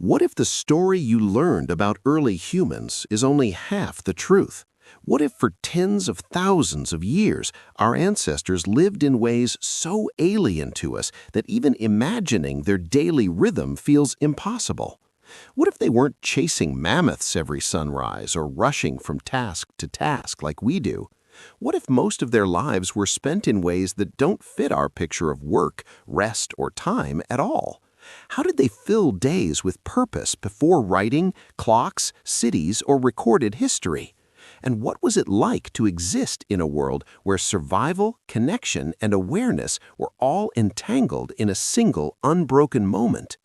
What if the story you learned about early humans is only half the truth? What if for tens of thousands of years our ancestors lived in ways so alien to us that even imagining their daily rhythm feels impossible? What if they weren't chasing mammoths every sunrise or rushing from task to task like we do? What if most of their lives were spent in ways that don't fit our picture of work, rest, or time at all? How did they fill days with purpose before writing, clocks, cities, or recorded history? And what was it like to exist in a world where survival, connection, and awareness were all entangled in a single unbroken moment?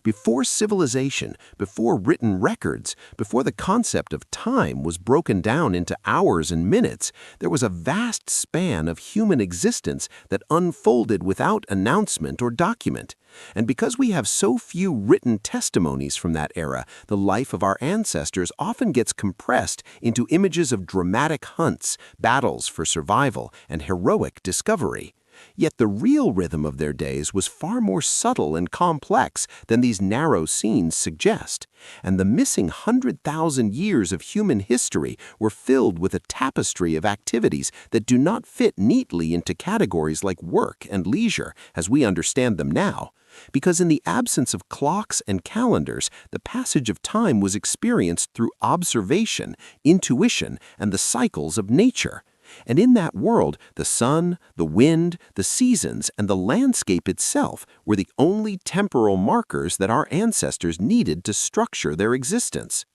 Before civilization, before written records, before the concept of time was broken down into hours and minutes, there was a vast span of human existence that unfolded without announcement or document. And because we have so few written testimonies from that era, the life of our ancestors often gets compressed into images of dramatic hunts, battles for survival, and heroic discovery. Yet the real rhythm of their days was far more subtle and complex than these narrow scenes suggest, and the missing 100,000 years of human history were filled with a tapestry of activities that do not fit neatly into categories like work and leisure as we understand them now. Because in the absence of clocks and calendars, the passage of time was experienced through observation, intuition, and the cycles of nature. And in that world, the sun, the wind, the seasons, and the landscape itself were the only temporal markers that our ancestors needed to structure their existence.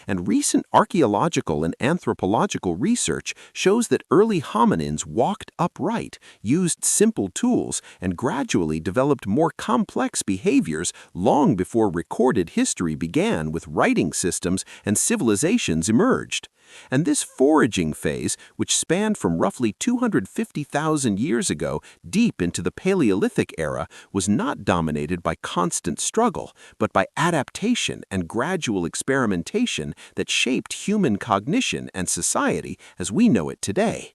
And recent archaeological and anthropological research shows that early hominins walked upright, used simple tools, and gradually developed more complex behaviors long before recorded history began with writing systems and civilizations emerged. And this foraging phase, which spanned from roughly 250,000 years ago deep into the Paleolithic era, was not dominated by constant struggle, but by adaptation and gradual experimentation that shaped human cognition and society as we know it today.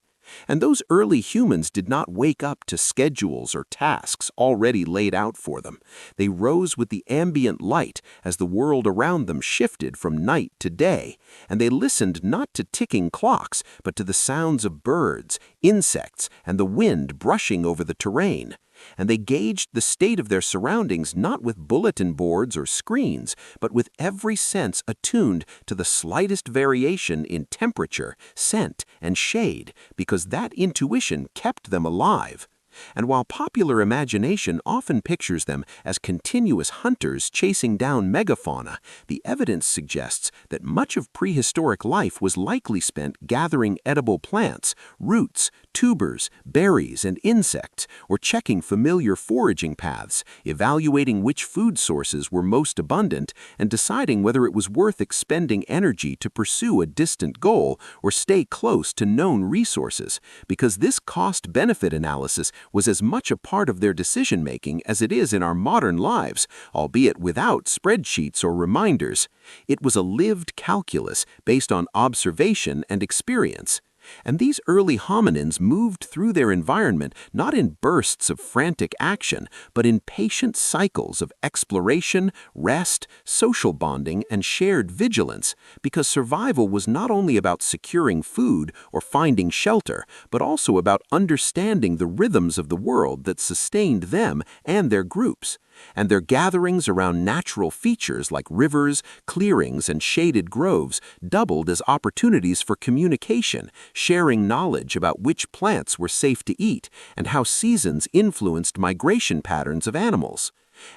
And those early humans did not wake up to schedules or tasks already laid out for them. They rose with the ambient light as the world around them shifted from night to day, and they listened not to ticking clocks, but to the sounds of birds, insects, and the wind brushing over the terrain. And they gauged the state of their surroundings not with bulletin boards or screens, but with every sense attuned to the slightest variation in temperature, scent, and shade, because that intuition kept them alive. And while popular imagination often pictures them as continuous hunters chasing down megafauna, the evidence suggests that much of prehistoric life was likely spent gathering edible plants, roots, tubers, berries, and insects, or checking familiar foraging paths, evaluating which food sources were most abundant, and deciding whether it was worth expending energy to pursue a distant goal or stay close to known resources, because this cost-benefit analysis was as much a part of their decision-making as it is in our modern lives, albeit without spreadsheets or reminders. It was a lived calculus based on observation and experience. And these early hominins moved through their environment not in bursts of frantic action, but in patient cycles of exploration, rest, social bonding, and shared vigilance, because survival was not only about securing food or finding shelter, but also about understanding the rhythms of the world that sustained them and their groups. And their gatherings around natural features like rivers, clearings, and shaded groves doubled as opportunities for communication, sharing knowledge about which plants were safe to eat and how seasons influenced migration patterns of animals.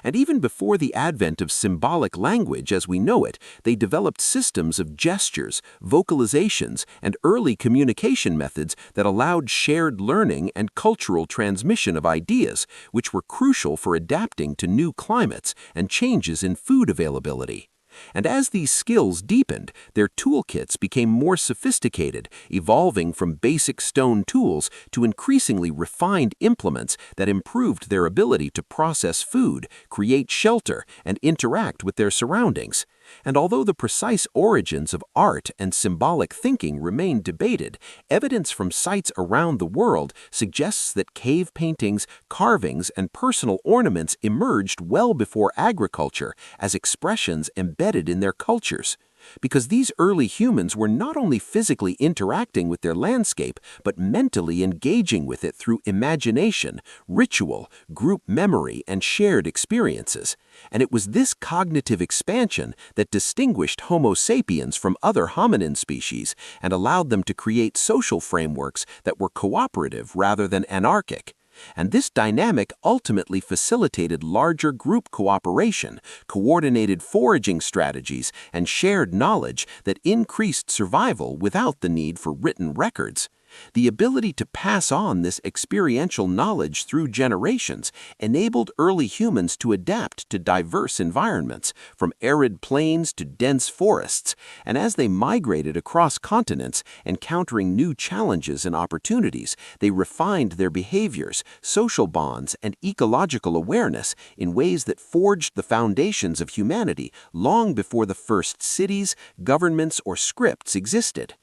And even before the advent of symbolic language as we know it, they developed systems of gestures, vocalizations, and early communication methods that allowed shared learning and cultural transmission of ideas, which were crucial for adapting to new climates and changes in food availability. And as these skills deepened, their toolkits became more sophisticated, evolving from basic stone tools to increasingly refined implements that improved their ability to process food, create shelter, and interact with their surroundings. And although the precise origins of art and symbolic thinking remain debated, evidence from sites around the world suggests that cave paintings, carvings, and personal ornaments emerged well before agriculture as expressions embedded in their cultures. Because these early humans were not only physically interacting with their landscape, but mentally engaging with it through imagination, ritual, group memory, and shared experiences. And it was this cognitive expansion that distinguished Homo sapiens from other hominin species and allowed them to create social frameworks that were cooperative rather than anarchic. And this dynamic ultimately facilitated larger group cooperation, coordinated foraging strategies, and shared knowledge that increased survival without the need for written records. The ability to pass on this experiential knowledge through generations enabled early humans to adapt to diverse environments, from arid plains to dense forests, and as they migrated across continents, encountering new challenges and opportunities, they refined their behaviors, social bonds, and ecological awareness in ways that forged the foundations of humanity long before the first cities, governments, or scripts existed.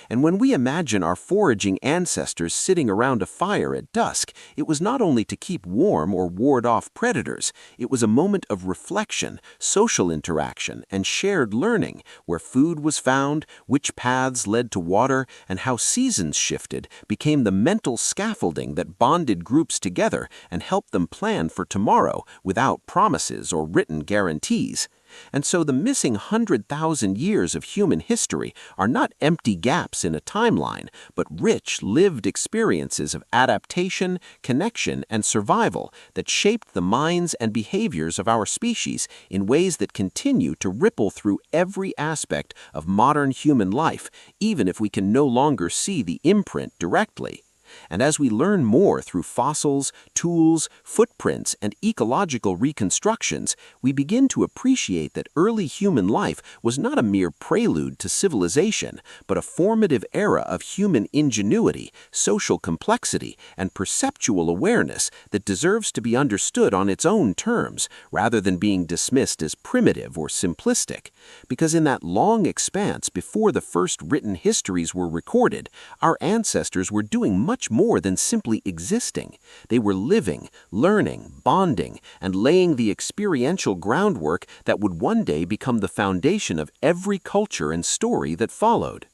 And when we imagine our foraging ancestors sitting around a fire at dusk, it was not only to keep warm or ward off predators, it was a moment of reflection, social interaction, and shared learning, where food was found, which paths led to water, and how seasons shifted became the mental scaffolding that bonded groups together and helped them plan for tomorrow without promises or written guarantees. And so the missing 100,000 years of human history are not empty gaps in a timeline, but rich, lived experiences of adaptation, connection, and survival that shaped the minds and behaviors of our species in ways that continue to ripple through every aspect of modern human life, even if we can no longer see the imprint directly. And as we learn more through fossils, tools, footprints, and ecological reconstructions, we begin to appreciate that early human life was not a mere prelude to civilization, but a formative era of human ingenuity, social complexity, and perceptual awareness that deserves to be understood on its own terms, rather than being dismissed as primitive or simplistic. Because in that long expanse before the first written histories were recorded, our ancestors were doing much more than simply existing. They were living, learning, bonding, and laying the experiential groundwork that would one day become the foundation of every culture and story that followed.